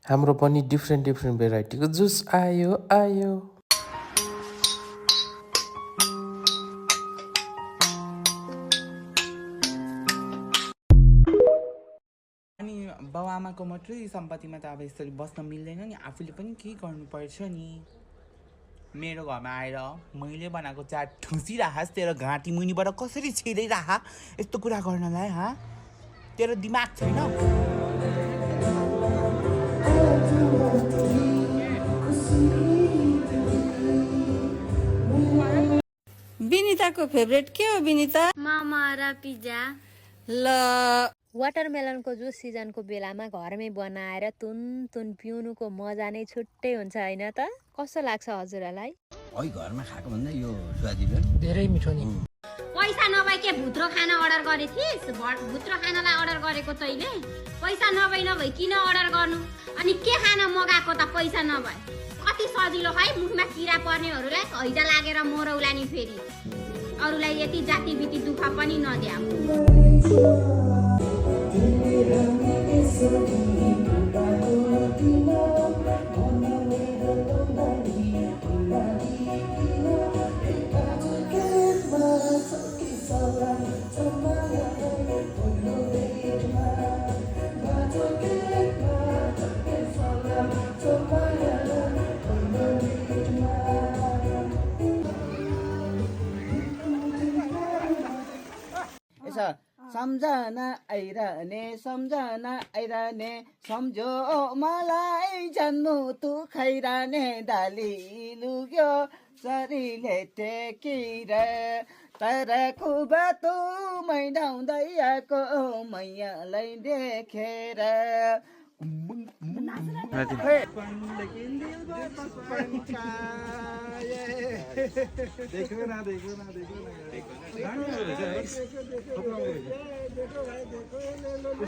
हाम्रो पनि डिफ्रेन्ट भेराइटीको जुस आयो आयो। अनि बाउआमाको मात्रै सम्पत्तिमा त अब यसरी बस्न मिल्दैन नि, आफूले पनि केही गर्नुपर्छ नि। मेरो घरमा आएर मैले बनाएको चाट ठुसिराहास्, तेरो घाँटी मुनिबाट कसरी छिरिराहा यस्तो कुरा गर्नलाई, तेरो दिमाग छैन? विनिताको फेभरेट के हो विनिता? मोमो र पिज्जा। ल वाटरमेलनको जुस सिजनको बेलामा घरमै बनाएर तुन पिउनुको मजा नै छुट्टै हुन्छ हैन त? कस्तो लाग्छ हजुरलाई? ओइ घरमा खाएको भन्दा यो स्वादिलो धेरै मिठो नि। पैसा नभए के भुत्रो खाना अर्डर गरे थिइस्? भुत्रो खानालाई अर्डर गरेको तैले? पैसा नभई किन अर्डर गर्नु? अनि के खाना मगाएको त पैसा नभए? कति सजिलो है, मुखमा किरा पर्नेहरूलाई हैजा लागेर मरौला नि फेरि। अरूलाई यति जाति बिति दुःख पनि नद्याऊ। सम्झना आइरहने सम्झो मलाई जन्मु तु खैरहने डाली लुग्यो शरीरले टेकिर तर कुबातो मैडाउँदै आएको मैयालाई देखेर देखो ना